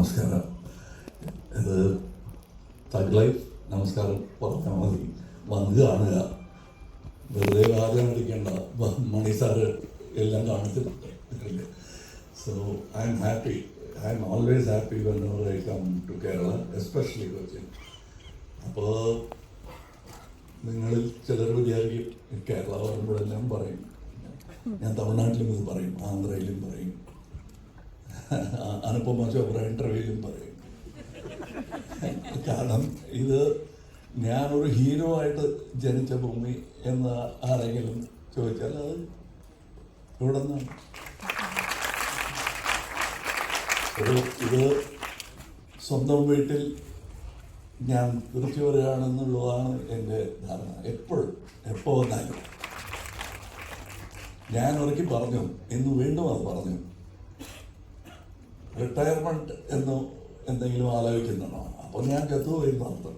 നമസ്കാരം. ഇത് thug life നമസ്കാരം പറഞ്ഞാൽ മതി, വന്ന് കാണുക, വെറുതെ വാദം അടിക്കേണ്ട. മണി സാറ് എല്ലാം കാണിച്ചിട്ടുണ്ട്. So I am happy, I M always happy whenever I come to Kerala, especially Cochin. അപ്പോൾ നിങ്ങളിൽ ചിലർ വിചാരിക്കും കേരള വരുമ്പോഴെല്ലാം പറയും, ഞാൻ തമിഴ്നാട്ടിലും ഇത് പറയും, ആന്ധ്രയിലും പറയും, അനുപമ ചോപ്ര ഇൻ്റർവ്യൂവിലും പറയും. കാരണം ഇത് ഞാനൊരു ഹീറോ ആയിട്ട് ജനിച്ച ഭൂമി എന്ന് ആരെങ്കിലും ചോദിച്ചാൽ അത് ഇവിടെ നിന്നാണ്. ഇത് സ്വന്തം വീട്ടിൽ ഞാൻ തിരിച്ചു വരികയാണെന്നുള്ളതാണ് എൻ്റെ ധാരണ. എപ്പോൾ വന്നാലും ഞാൻ ഒരിക്കൽ പറഞ്ഞു, ഇന്ന് വീണ്ടും അത് പറഞ്ഞു, റിട്ടയർമെൻറ്റ് എന്ന് എന്തെങ്കിലും ആലോചിക്കുന്നുണ്ടോ? അപ്പോൾ ഞാൻ ചത്തുപോയി അർത്ഥം.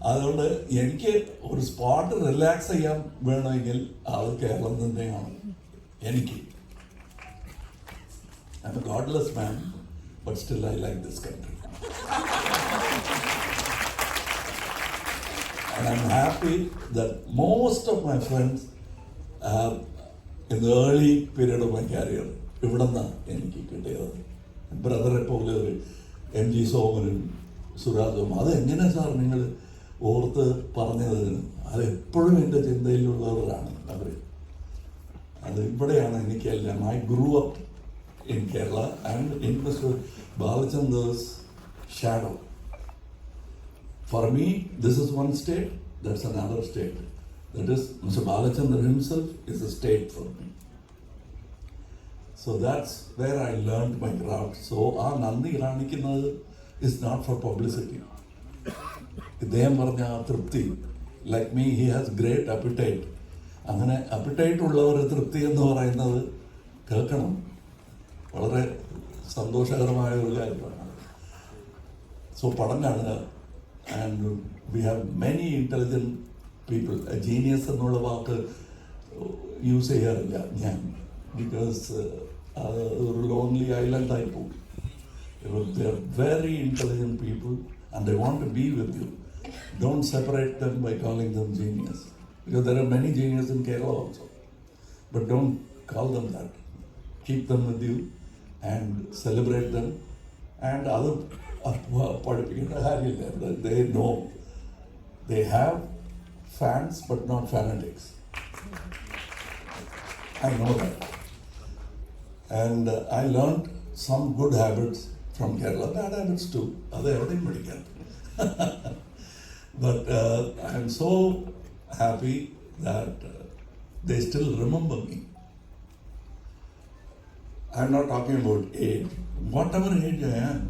അതുകൊണ്ട് എനിക്ക് ഒരു സ്പോട്ട് റിലാക്സ് ചെയ്യാൻ വേണമെങ്കിൽ അത് കേരളം തന്നെയാണ്. എനിക്ക് I'm a godless man, but still I like this country. And I'm happy that most of my friends have, in the early period of my career, ഇവിടെ നിന്നാണ് എനിക്ക് കിട്ടിയത്. ബ്രദറെ പോലെ ഒരു MG സോമനും സുരാജും, അതെങ്ങനെ സാർ നിങ്ങൾ ഓർത്ത് പറഞ്ഞതിന്, അതെപ്പോഴും എൻ്റെ ചിന്തയിലുള്ളവരാണ് അവർ. അത് ഇവിടെയാണ് എനിക്കെല്ലാം. I grew up in Kerala and in Mr. Balachandra's shadow. For me, this is one state, that's another state. That is, Mr. Balachandra himself is a state for me. So that's where I learned my craft. So our Nandi Ranikina is not for publicity. ഇദ്ദേഹം പറഞ്ഞ ആ തൃപ്തി, like me, he has great appetite. അങ്ങനെ appetite ഉള്ളവർ തൃപ്തി എന്ന് പറയുന്നത് കേൾക്കണം, വളരെ സന്തോഷകരമായ ഒരു കാര്യമാണ്. സോ പടം കാണുക. And we have many intelligent people. Genius എന്നുള്ള വാക്ക് യൂസ് ചെയ്യാറില്ല ഞാൻ, ബിക്കോസ് അത് ഒരു ലോൺലി ഐലൻഡ് ആയി പോകും. They are very intelligent people and they want to be with you. Don't separate them by calling them genius, because there are many geniuses in Kerala also, but don't call them that. Keep them with you and celebrate them. And other they know they have fans but not fanatics. I know that. And I learned some good habits from Kerala, bad habits too. But I'm so happy that they still remember me. I'm not talking about age. Whatever age I am,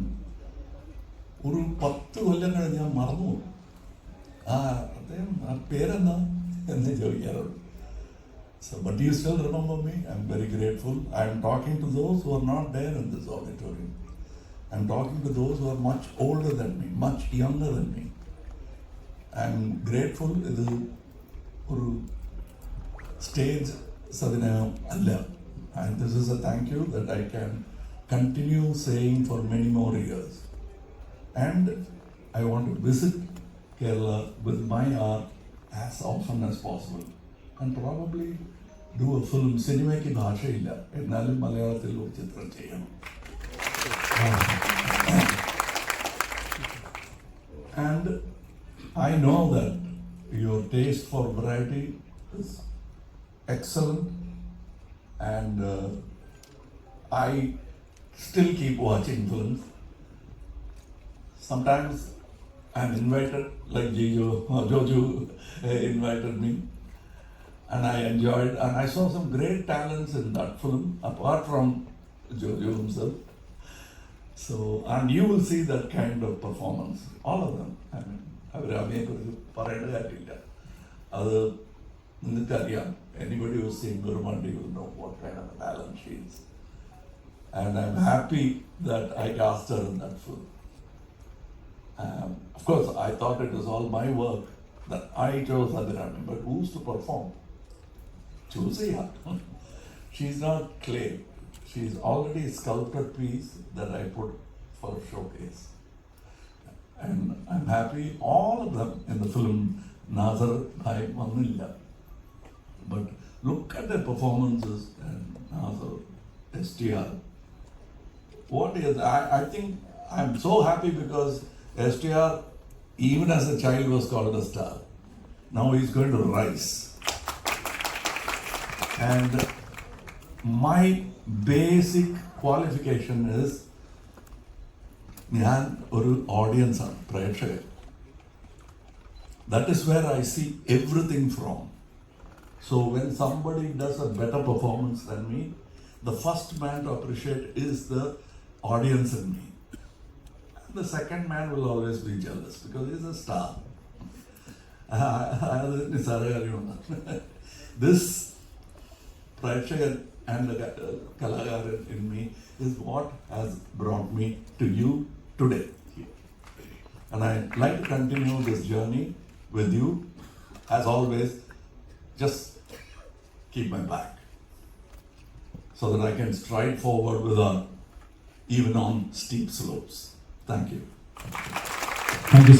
ഒരു 10 കൊല്ലം കഴിഞ്ഞ് ഞാൻ മറന്നു അദ്ദേഹം ആ പേരെന്താ എന്ന് ചോദിക്കാറുള്ളൂ. So, but you still remember me. I'm very grateful. I'm talking to those who are not there in this auditorium. I'm talking to those who are much older than me, much younger than me. I'm grateful. ഇത് ഒരു stage സദിനം അല്ല. And this is a thank you that I can continue saying for many more years. And I want to visit Kerala with my art as often as possible. And probably do a film. സിനിമയ്ക്ക് ഭാഷയില്ല, എന്നാലും മലയാളത്തിൽ ഒരു ചിത്രം ചെയ്യണം. And I know that your taste for variety is excellent, and I still keep watching films. Sometimes I'm invited, like Jojo invited me, and I enjoyed, and I saw some great talents in that film, apart from Jojo himself. So, and you will see that kind of performance, all of them. I mean, അവരെക്കുറിച്ച് പറയേണ്ട കാര്യമില്ല, അത് നിങ്ങൾക്കറിയാം. Anybody who's seen Gurumandi will know what kind of a talent she is. And I'm happy that I cast her in that film. Of course, I thought it was all my work, that I chose Adirani, but who's to perform? Choose her. She's not clay. she's already a sculpted piece that I put for showcase. And I'm happy all of them in the film Nazar Bhai Manilla. But look at their performances and Nazar, STR. What is, I think I'm so happy because STR, even as a child, was called a star. Now he's going to rise. And my basic qualification is ഞാൻ ഒരു audience ആണ്, പ്രേക്ഷകൻ. That is where I see everything from. So when somebody does a better performance than me, the first man to appreciate is the audience in me. And the second man will always be jealous because he's a star. This Prakshakan and the Kalagaran in me is what has brought me to you today. And I'd like to continue this journey with you. As always, just keep my back so that I can stride forward without even on steep slopes. Thank you. Thank you.